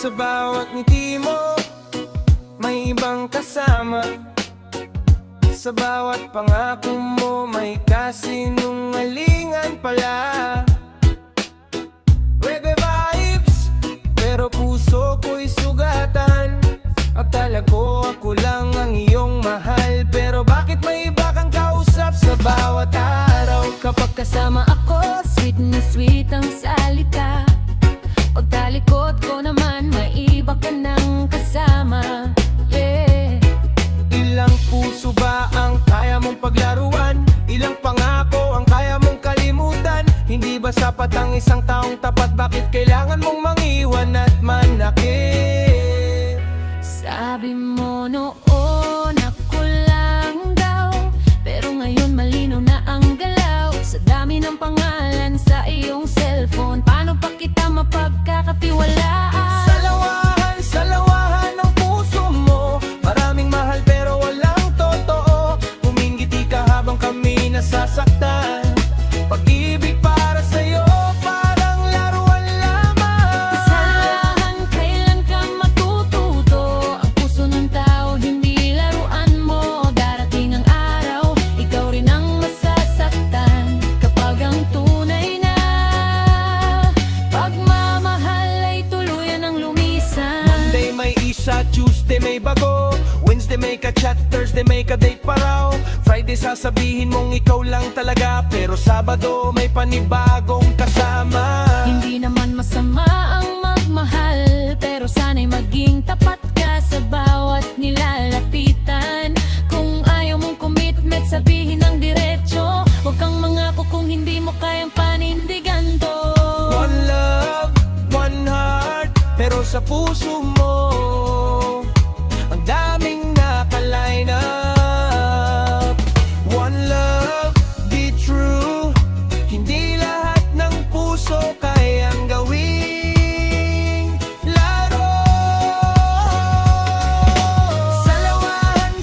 Sa bawat ngiti mo, may ibang kasama. Sa bawat pangako mo, may kasinungalingan pala. Reggae vibes, pero puso ko'y sugatan. Akala ko ako lang ang iyong mahal, pero bakit may iba kang kausap sa bawat araw? Kapag kasama ako, sweet na sweet ang salita. Pagtalikod ko naman, may iba ka ng kasama. Yeah. Ilang puso ba ang kaya mong paglaruan? Ilang pangako ang kaya mong kalimutan? Hindi ba sapat ang isang taong tapat? Bakit kailangan mong mangiwan at manakit? Sabi mo noon ako lang daw, pero ngayon malinaw na ang galaw. Sa dami ng pangalan sa iyong cellphone, paano pa kita mapagkakatiwalaan? Sa lawahan ng puso mo, maraming mahal pero walang totoo. Humingiti ka habang kami nasasaktan. Pag-ibig para sa'yo, parang laruan lamang. Sa lahan, kailan ka matututo? Ang puso ng tao, hindi laruan mo. Darating ang araw, ikaw rin ang masasaktan. Kapag ang tunay na pagmamahal ay tuluyan ang lumisan. Monday may isa, Tuesday may bago, Wednesday may ka-chat, Thursday may ka-date pa raw. Friday sasabihin mong ikaw lang talaga, pero Sabado may panibagong kasama. Hindi naman masama ang magmahal, pero sana'y maging tapat ka sa bawat nilalapitan. Kung ayaw mong commitment, sabihin ng diretso. Huwag kang mangako kung hindi mo kayang panindigan to. One love, one heart, pero sa puso mo ang daming naka-line up. One love, be true. Hindi lahat ng puso kayang gawing laro. Sa lawahan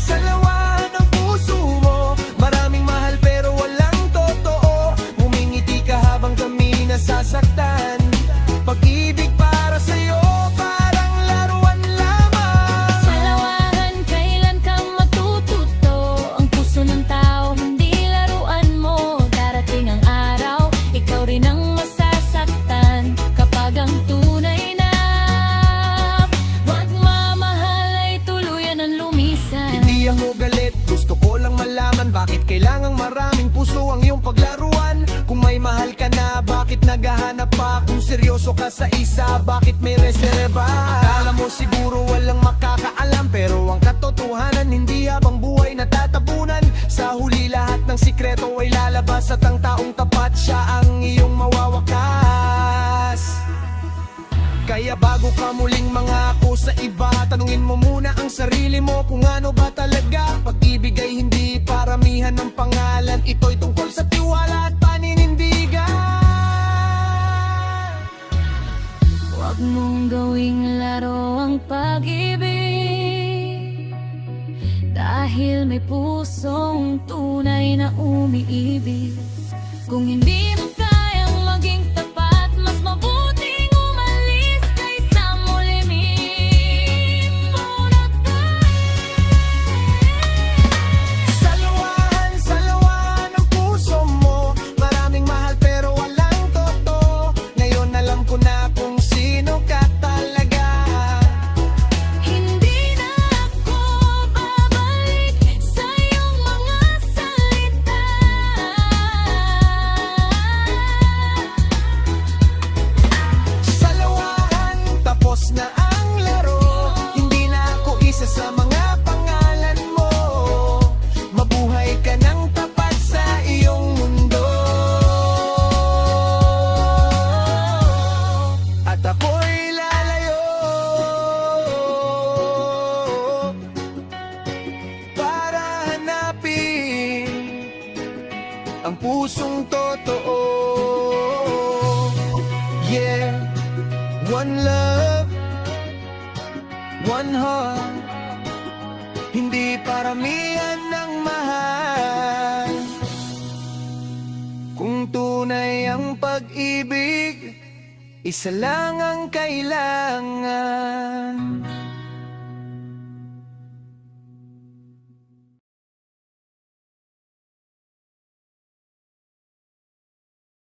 ng puso mo, maraming mahal pero walang totoo. Humingiti ka habang kami nasasaktan. Pag-ibig para sa'yo, parang laruan lamang. Sa lawahan, kailan ka matututo? Ang puso ng tao, hindi laruan mo. Darating ang araw, ikaw rin ang masasaktan. Kapag ang tunay na pagmamahal ay tuluyan ang lumisan. Hindi ako galit, gusto ko lang malaman bakit kailangang maraming puso ang iyong paglaruan. Kung may mahal ka na, bakit naghahanap pa? Kung seryoso ka sa isa, bakit may reserba? Akala mo siguro walang makakaalam, pero ang katotohanan hindi habang buhay natatabunan. Sa huli lahat ng sikreto ay lalabas, at ang taong tapat siya ang iyong mawawakas. Kaya bago ka muling mangako sa iba, tanungin mo muna ang sarili mo kung ano ba talaga. Pag-ibig ay hindi paramihan ng pangalan, ito'y tungkol sa tiwala at paninindigan. Huwag mong gawing laro ang pag-ibig, dahil may pusong tunay na umiibig. Kung hindi mo kayang maging tapat, mas mabuting umalis kaysa mo limin muna tayo. Sa lawahan ng puso mo, maraming mahal pero walang totoo. Ngayon alam ko na kung sino ka talaga. Hindi na ako babalik sa iyong mga salita. Sa lawahan, tapos na ang laro. Hindi na ako isa sa mga pangalan mo. Mabuhay ka ng tapat sa iyong mundo. At ako'y lalayo para hanapin ang pusong totoo. Yeah, one love, one heart. Hindi paramihan ng mahal. Kung tunay ang pag-ibig, isa lang ang kailangan.